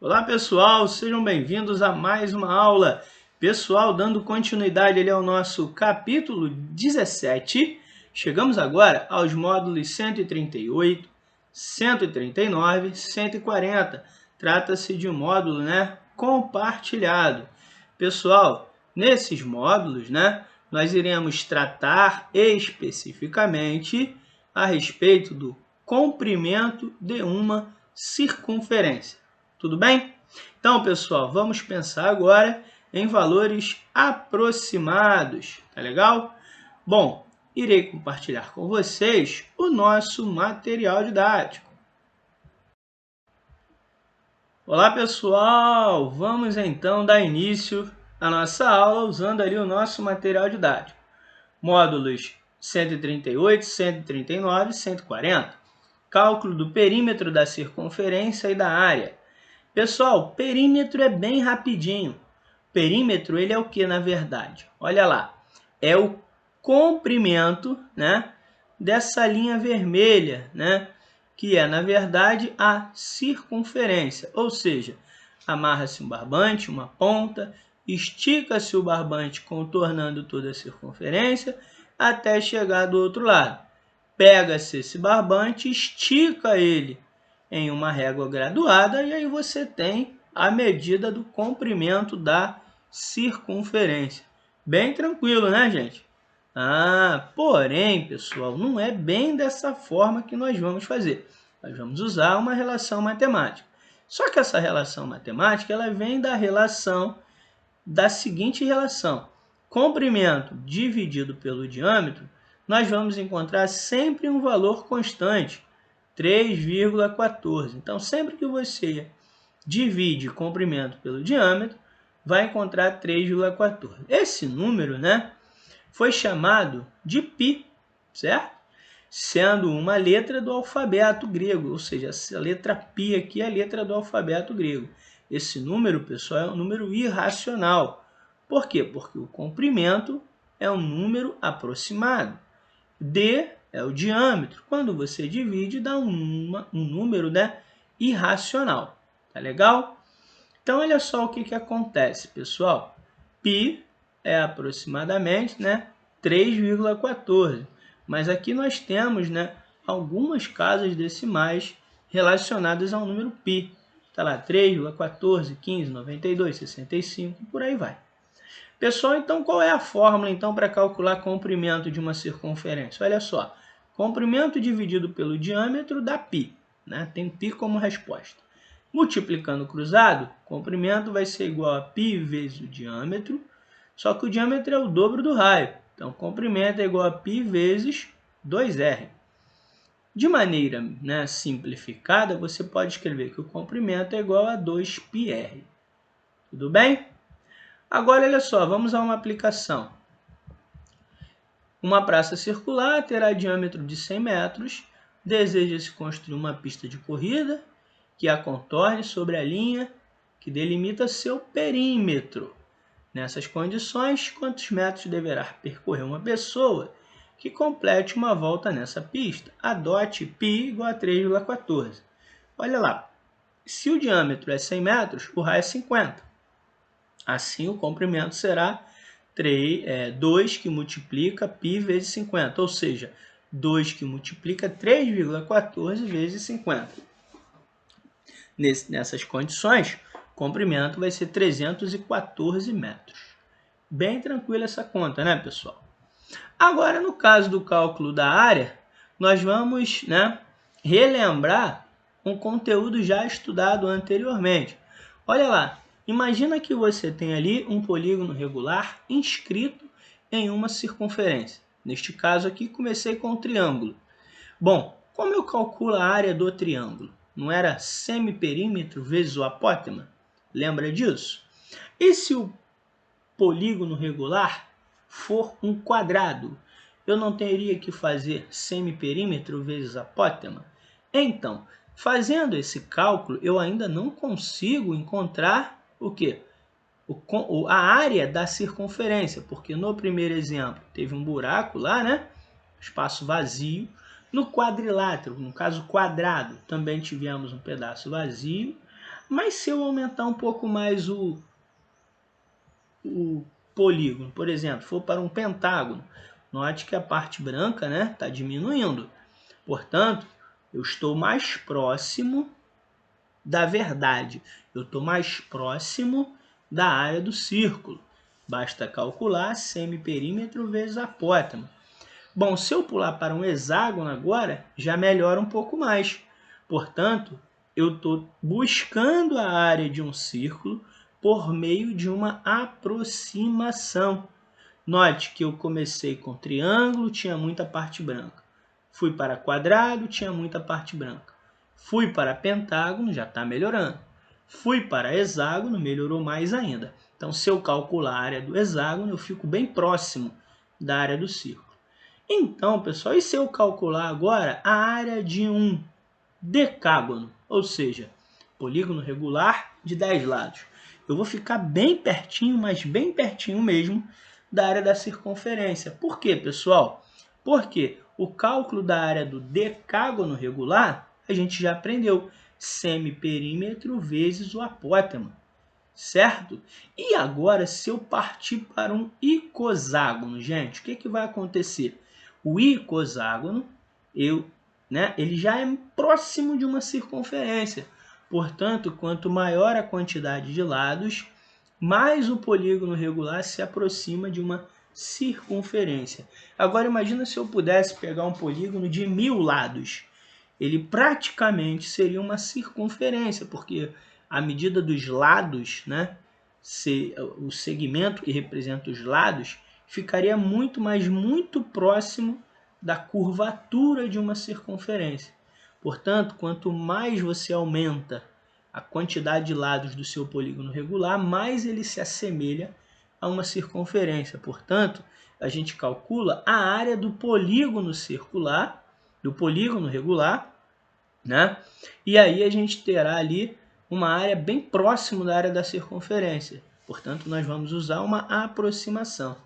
Olá pessoal, sejam bem-vindos a mais uma aula. Pessoal, dando continuidade ali ao nosso capítulo 17, chegamos agora aos módulos 138, 139, 140. Trata-se de um módulo, compartilhado. Pessoal, nesses módulos, nós iremos tratar especificamente a respeito do comprimento de uma circunferência. Tudo bem? Então, pessoal, vamos pensar agora em valores aproximados, tá legal? Bom, irei compartilhar com vocês o nosso material didático. Olá, pessoal! Vamos então dar início à nossa aula usando ali o nosso material didático. Módulos 138, 139 e 140. Cálculo do perímetro da circunferência e da área. Pessoal, perímetro é bem rapidinho. Perímetro, ele é o que, na verdade? Olha lá, é o comprimento, dessa linha vermelha, que é, na verdade, a circunferência. Ou seja, amarra-se um barbante, uma ponta, estica-se o barbante contornando toda a circunferência até chegar do outro lado. Pega-se esse barbante, estica ele em uma régua graduada e aí você tem a medida do comprimento da circunferência. Bem tranquilo, né, gente? Porém, pessoal, não é bem dessa forma que nós vamos fazer. Nós vamos usar uma relação matemática. Só que essa relação matemática, ela vem da seguinte relação. Comprimento dividido pelo diâmetro, nós vamos encontrar sempre um valor constante, 3,14. Então, sempre que você divide comprimento pelo diâmetro, vai encontrar 3,14. Esse número, foi chamado de π, certo? Sendo uma letra do alfabeto grego, ou seja, essa letra π aqui é a letra do alfabeto grego. Esse número, pessoal, é um número irracional. Por quê? Porque o comprimento é um número aproximado. D é o diâmetro. Quando você divide, dá um número irracional. Tá legal? Então, olha só o que acontece, pessoal. Π é aproximadamente 3,14. Mas aqui nós temos algumas casas decimais relacionadas ao número π. Está lá 3,14, 15, 92, 65 e por aí vai. Pessoal, então qual é a fórmula então para calcular comprimento de uma circunferência? Olha só, comprimento dividido pelo diâmetro dá π, tem π como resposta. Multiplicando cruzado, comprimento vai ser igual a π vezes o diâmetro, só que o diâmetro é o dobro do raio. Então, comprimento é igual a π vezes 2r. De maneira simplificada, você pode escrever que o comprimento é igual a 2πr. Tudo bem? Agora, olha só, vamos a uma aplicação. Uma praça circular terá diâmetro de 100 metros. Deseja-se construir uma pista de corrida que a contorne sobre a linha que delimita seu perímetro. Nessas condições, quantos metros deverá percorrer uma pessoa que complete uma volta nessa pista? Adote π igual a 3,14. Olha lá, se o diâmetro é 100 metros, o raio é 50. Assim, o comprimento será 2 que multiplica π vezes 50, ou seja, 2 que multiplica 3,14 vezes 50. Nessas condições, o comprimento vai ser 314 metros. Bem tranquila essa conta, né, pessoal? Agora, no caso do cálculo da área, nós vamos relembrar um conteúdo já estudado anteriormente. Olha lá, imagina que você tem ali um polígono regular inscrito em uma circunferência. Neste caso aqui, comecei com um triângulo. Bom, como eu calculo a área do triângulo? Não era semiperímetro vezes o apótema? Lembra disso? E se o polígono regular for um quadrado, eu não teria que fazer semiperímetro vezes apótema? Então, fazendo esse cálculo, eu ainda não consigo encontrar o quê? A área da circunferência, porque no primeiro exemplo teve um buraco lá, espaço vazio. No quadrilátero, no caso quadrado, também tivemos um pedaço vazio. Mas se eu aumentar um pouco mais o polígono, por exemplo, for para um pentágono, note que a parte branca, né, está diminuindo. Portanto, eu estou mais próximo da verdade. Eu estou mais próximo da área do círculo. Basta calcular semiperímetro vezes apótema. Bom, se eu pular para um hexágono agora, já melhora um pouco mais. Portanto, eu estou buscando a área de um círculo por meio de uma aproximação. Note que eu comecei com triângulo, tinha muita parte branca. Fui para quadrado, tinha muita parte branca. Fui para pentágono, já está melhorando. Fui para hexágono, melhorou mais ainda. Então, se eu calcular a área do hexágono, eu fico bem próximo da área do círculo. Então, pessoal, e se eu calcular agora a área de um decágono, ou seja, polígono regular de 10 lados? Eu vou ficar bem pertinho, mas bem pertinho mesmo, da área da circunferência. Por quê, pessoal? Porque o cálculo da área do decágono regular, a gente já aprendeu, semiperímetro vezes o apótema, certo? E agora, se eu partir para um icoságono, gente, o que vai acontecer? O icoságono, ele já é próximo de uma circunferência. Portanto, quanto maior a quantidade de lados, mais o polígono regular se aproxima de uma circunferência. Agora, imagina se eu pudesse pegar um polígono de 1000 lados. Ele praticamente seria uma circunferência, porque a medida dos lados, né, o segmento que representa os lados, ficaria muito, mas muito próximo da curvatura de uma circunferência. Portanto, quanto mais você aumenta a quantidade de lados do seu polígono regular, mais ele se assemelha a uma circunferência. Portanto, a gente calcula a área do polígono circular, do polígono regular, né? E aí a gente terá ali uma área bem próximo da área da circunferência. Portanto, nós vamos usar uma aproximação,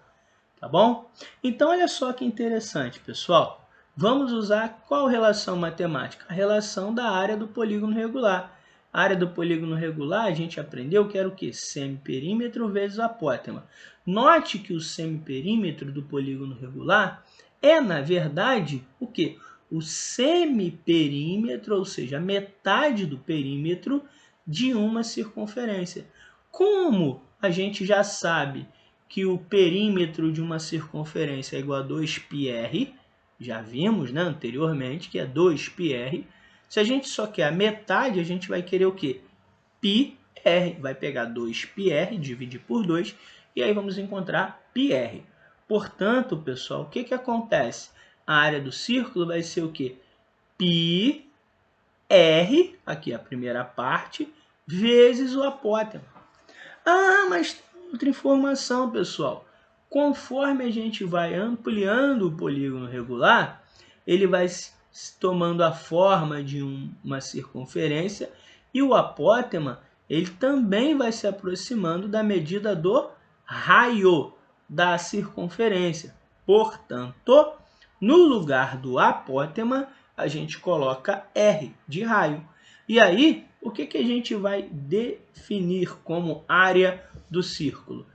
tá bom? Então, olha só que interessante, pessoal. Vamos usar qual relação matemática? A relação da área do polígono regular. A área do polígono regular, a gente aprendeu que era o quê? Semiperímetro vezes apótema. Note que o semiperímetro do polígono regular é, na verdade, o quê? O semiperímetro, ou seja, a metade do perímetro de uma circunferência. Como a gente já sabe que o perímetro de uma circunferência é igual a 2πr, já vimos, né, anteriormente, que é 2πr. Se a gente só quer a metade, a gente vai querer o quê? πr. Vai pegar 2πr, dividir por 2, e aí vamos encontrar πr. Portanto, pessoal, o que acontece? A área do círculo vai ser o quê? πr, aqui a primeira parte, vezes o apótema. Ah, mas tem outra informação, pessoal. Conforme a gente vai ampliando o polígono regular, ele vai tomando a forma de uma circunferência e o apótema ele também vai se aproximando da medida do raio da circunferência. Portanto, no lugar do apótema, a gente coloca R de raio. E aí, o que a gente vai definir como área do círculo?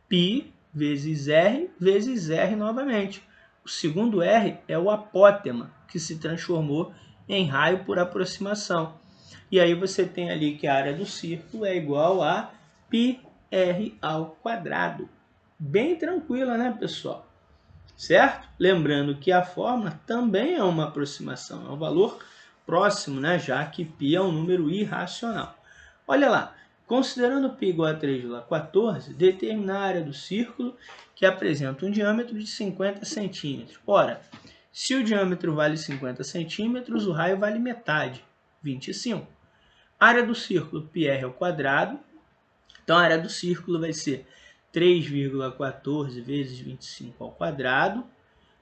Π vezes R novamente. O segundo R é o apótema, que se transformou em raio por aproximação. E aí você tem ali que a área do círculo é igual a πr ao quadrado. Bem tranquila, né, pessoal? Certo? Lembrando que a fórmula também é uma aproximação, é um valor próximo, né? Já que π é um número irracional. Olha lá, considerando π igual a 3,14, determina a área do círculo que apresenta um diâmetro de 50 centímetros. Ora, se o diâmetro vale 50 centímetros, o raio vale metade, 25. A área do círculo, πr ao quadrado. Então, a área do círculo vai ser 3,14 vezes 25 ao quadrado.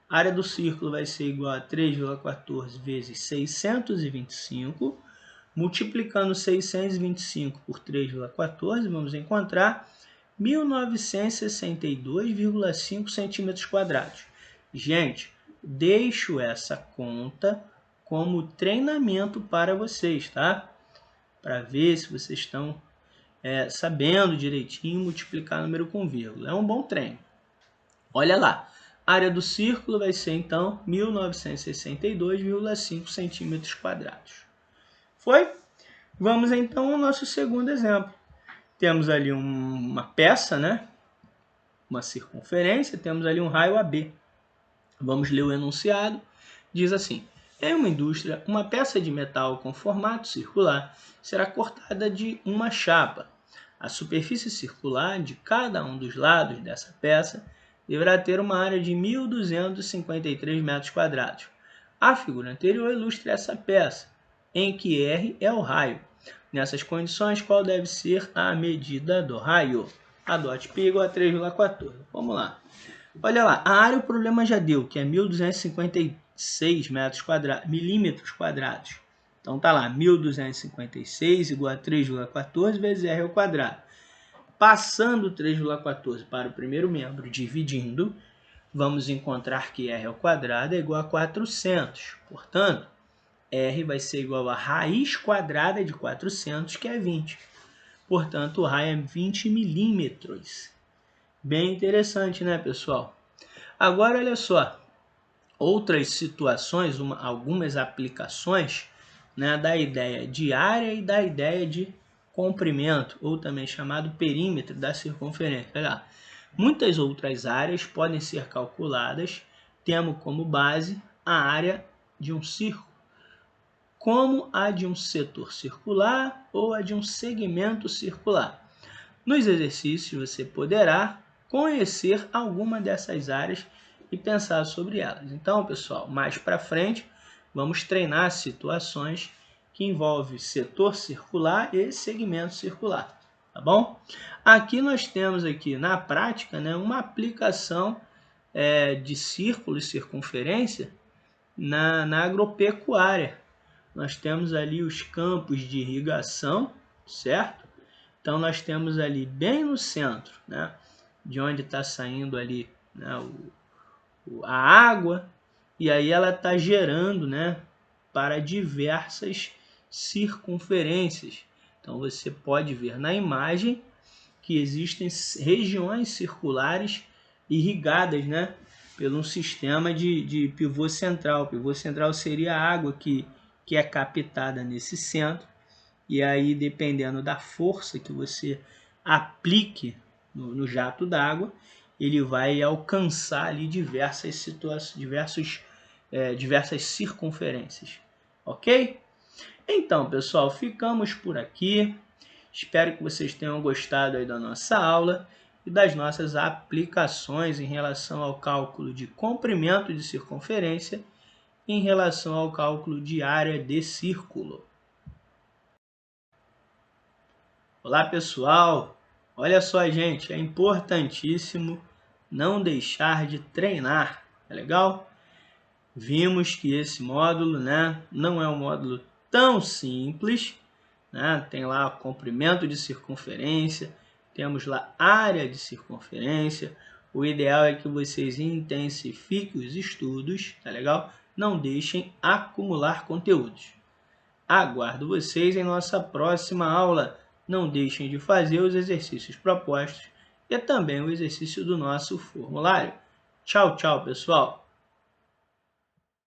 A área do círculo vai ser igual a 3,14 vezes 625. Multiplicando 625 por 3,14, vamos encontrar 1962,5 centímetros quadrados. Gente, deixo essa conta como treinamento para vocês, tá? para ver se vocês estão sabendo direitinho multiplicar número com vírgula. É um bom treino. Olha lá, a área do círculo vai ser então 1962,5 centímetros quadrados. Foi? Vamos então ao nosso segundo exemplo. Temos ali uma peça, né? Uma circunferência, temos ali um raio AB. Vamos ler o enunciado. Diz assim: em uma indústria, uma peça de metal com formato circular será cortada de uma chapa. A superfície circular de cada um dos lados dessa peça deverá ter uma área de 1.253 metros quadrados. A figura anterior ilustra essa peça, em que R é o raio. Nessas condições, qual deve ser a medida do raio? Adote π igual a 3,14. Vamos lá. Olha lá, a área o problema já deu, que é 1.256 milímetros quadrados. Então tá lá, 1.256 igual a 3,14 vezes R ao quadrado. Passando 3,14 para o primeiro membro, dividindo, vamos encontrar que R ao quadrado é igual a 400. Portanto, R vai ser igual a raiz quadrada de 400, que é 20. Portanto, o raio é 20 milímetros. Bem interessante, né, pessoal? Agora, olha só. Outras situações, algumas aplicações, né, da ideia de área e da ideia de comprimento, ou também chamado perímetro da circunferência. Olha lá. Muitas outras áreas podem ser calculadas tendo como base a área de um círculo, como a de um setor circular ou a de um segmento circular. Nos exercícios você poderá conhecer alguma dessas áreas e pensar sobre elas. Então, pessoal, mais para frente, vamos treinar situações que envolvem setor circular e segmento circular, tá bom? Aqui nós temos aqui na prática, né, uma aplicação de círculo e circunferência na agropecuária. Nós temos ali os campos de irrigação, certo? Então, nós temos ali bem no centro, né, de onde está saindo ali, né, a água, e aí ela está gerando, né, para diversas circunferências. Então, você pode ver na imagem que existem regiões circulares irrigadas, né, pelo um sistema de pivô central. O pivô central seria a água que é captada nesse centro. E aí, dependendo da força que você aplique no jato d'água, ele vai alcançar ali diversas circunferências. Ok? Então, pessoal, ficamos por aqui. Espero que vocês tenham gostado aí da nossa aula e das nossas aplicações em relação ao cálculo de comprimento de circunferência e em relação ao cálculo de área de círculo. Olá, pessoal! Olha só, gente, é importantíssimo não deixar de treinar, é legal? Vimos que esse módulo, né, não é um módulo tão simples, né? Tem lá comprimento de circunferência, temos lá área de circunferência. O ideal é que vocês intensifiquem os estudos, tá legal? Não deixem acumular conteúdos. Aguardo vocês em nossa próxima aula. Não deixem de fazer os exercícios propostos e também o exercício do nosso formulário. Tchau, tchau, pessoal!